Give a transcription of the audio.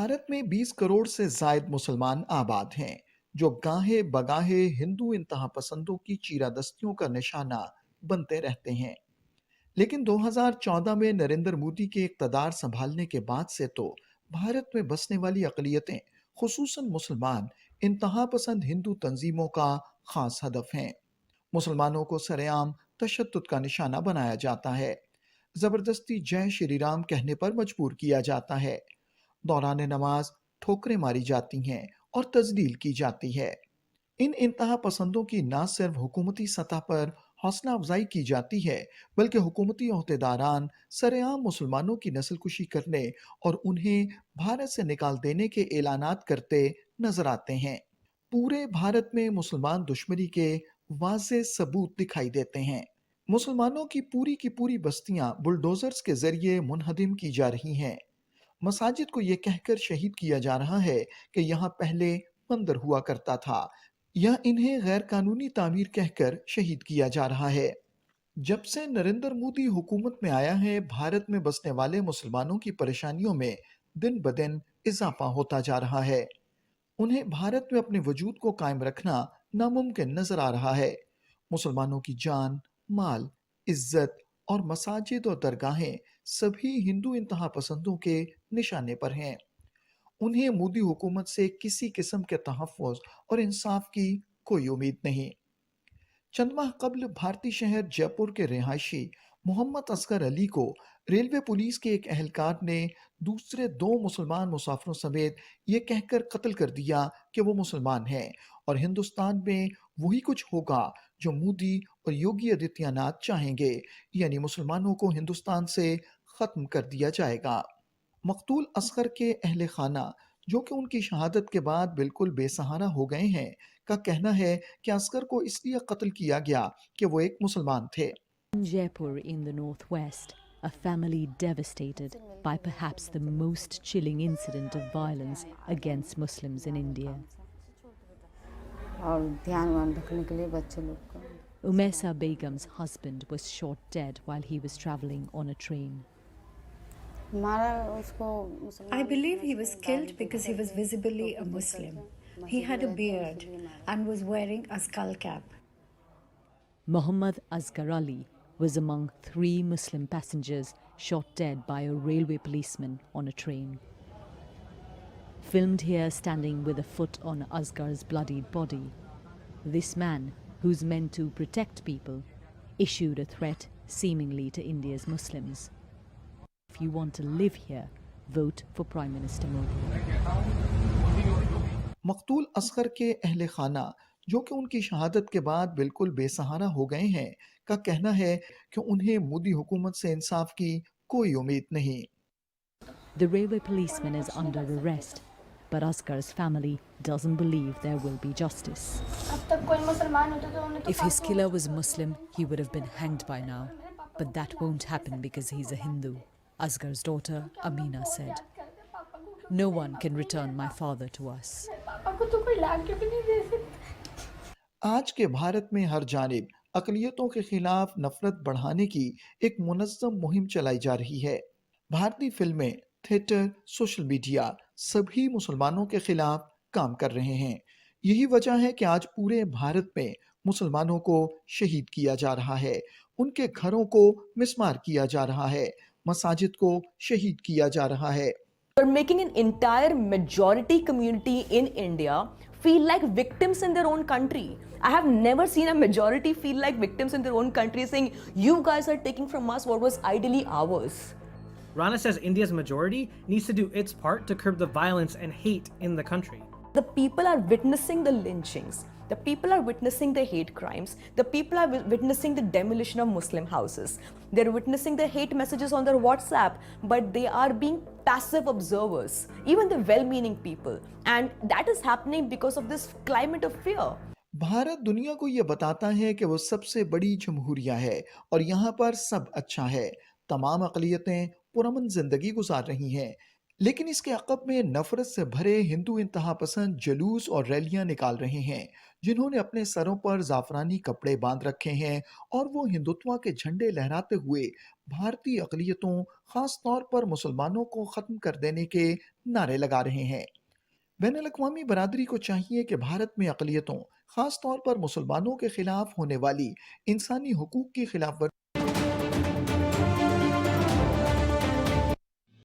भारत में 20 करोड़ से जायद मुसलमान आबाद हैं, जो गाहे बगाहे हिंदू इंतहा पसंदों की चीरादस्तियों का निशाना बनते रहते हैं। लेकिन 2014 में नरेंद्र मोदी के इक़्तिदार संभालने के बाद से तो भारत में बसने वाली अक़लियतें, खुसूसन मुसलमान, इंतहा पसंद हिंदू तंजीमों का खास हदफ हैं। मुसलमानों को सरेआम तशद्दुद का निशाना बनाया जाता है, जबरदस्ती जय श्री राम कहने पर मजबूर किया जाता है, दौरान नमाज ठोकरें मारी जाती हैं और तजलील की जाती है। इन इंतहा पसंदों की न सिर्फ हुकूमती सतह पर हौसला अफजाई की जाती है, बल्कि हुकूमती अहदेदारान सरेआम मुसलमानों की नस्लकुशी करने और उन्हें भारत से निकाल देने के ऐलानात करते नजर आते हैं। पूरे भारत में मुसलमान दुश्मनी के वाज़ेह सबूत दिखाई देते हैं। मुसलमानों की पूरी बस्तियां बुलडोजर्स के जरिए मुनहदिम की जा रही हैं। मसाजिद को यह कहकर शहीद किया जा रहा है कि यहाँ पहले मंदिर हुआ करता था, या इन्हें गैर कानूनी तामीर कहकर शहीद किया जा रहा है। जब से नरेंद्र मोदी हुकूमत में आया है, भारत में बसने वाले मुसलमानों की परेशानियों में दिन ब दिन इजाफा होता जा रहा है। उन्हें भारत में अपने वजूद को कायम रखना नामुमकिन नजर आ रहा है। मुसलमानों की जान, माल, इज्जत और मसाजिद और दरगाहें सभी हिंदू इंतहा पसंदों के निशाने पर हैं। उन्हें मोदी हुकूमत से किसी किस्म के तहफ़्फ़ुज़ और इंसाफ की कोई उम्मीद नहीं। चंद माह कबल भारतीय शहर जयपुर के रिहायशी मोहम्मद असगर अली को रेलवे पुलिस के एक एहलकार ने दूसरे दो मुसलमान मुसाफिरों समेत ये कहकर कत्ल कर दिया कि वो मुसलमान हैं और हिंदुस्तान में वही कुछ होगा जो मोदी और योगी आदित्यनाथ चाहेंगे, यानी मुसलमानों को हिंदुस्तान से ख़त्म कर दिया जाएगा। मकतूल असगर के अहले खाना, जो कि उनकी शहादत के बाद बिल्कुल बेसहारा हो गए हैं, का कहना है कि असगर को इसलिए कत्ल किया गया कि वो एक मुसलमान थे। In Jaipur in the northwest, a family devastated by perhaps the most chilling incident of violence against Muslims in India. और ध्यान वान रखने के लिए बच्चे लोग का। Umesa Begum's husband was shot dead while he was travelling on a train. I believe he was killed because he was visibly a Muslim. He had a beard and was wearing a skull cap. Muhammad Asghar Ali was among 3 Muslim passengers shot dead by a railway policeman on a train. Filmed here standing with a foot on Asghar's bloodied body, this man, who's meant to protect people, issued a threat seemingly to India's Muslims. If you want to live here, vote for Prime Minister Modi. मकतूल Asghar के अहले खाना, जो कि उनकी शहादत के बाद बिल्कुल बेसहारा हो गए हैं, का कहना है कि उन्हें मोदी हुकूमत से इंसाफ की कोई उम्मीद नहीं। The railway policeman is under arrest, but Asghar's family doesn't believe there will be justice. If his killer was Muslim, he would have been hanged by now, but that won't happen because he's a Hindu. Asghar's daughter, Amina, said, "No one can return my father to us." आज के भारत में हर जानिब अक़लियतों के खिलाफ नफरत बढ़ाने की एक मुनज़्ज़म मुहिम चलाई जा रही है। भारतीय फिल्में, थिएटर, सोशल मीडिया सभी मुसलमानों के खिलाफ काम कर रहे हैं। यही वजह है कि आज पूरे भारत में मुसलमानों को शहीद किया जा रहा है, उनके घरों को मिस्मार किया जा रहा है, मसाजिद को शहीद किया जा रहा है। You're making an entire majority community in India feel like victims in their own country. I have never seen a majority feel like victims in their own country, saying you guys are taking from us what was ideally ours. Rana says India's majority needs to do its part to curb the violence and hate in the country. The people are witnessing the lynchings. The people are witnessing the hate crimes. The people are witnessing the demolition of Muslim houses. They're witnessing the hate messages on their WhatsApp, but they are being passive observers, even the well-meaning people. And that is happening because of this climate of fear. Bharat दुनिया को ये बताता है कि वो सबसे बड़ी जमहूरिया है और यहाँ पर सब अच्छा है। तमाम अक़लियतें पुरअमन ज़िंदगी गुजार रही हैं। لیکن اس کے عقب میں نفرت سے بھرے ہندو انتہا پسند جلوس اور ریلیاں نکال رہے ہیں، جنہوں نے اپنے سروں پر زعفرانی کپڑے باندھ رکھے ہیں اور وہ ہندوتوا کے جھنڈے لہراتے ہوئے بھارتی اقلیتوں، خاص طور پر مسلمانوں کو ختم کر دینے کے نعرے لگا رہے ہیں۔ بین الاقوامی برادری کو چاہیے کہ بھارت میں اقلیتوں، خاص طور پر مسلمانوں کے خلاف ہونے والی انسانی حقوق کی خلاف ورزی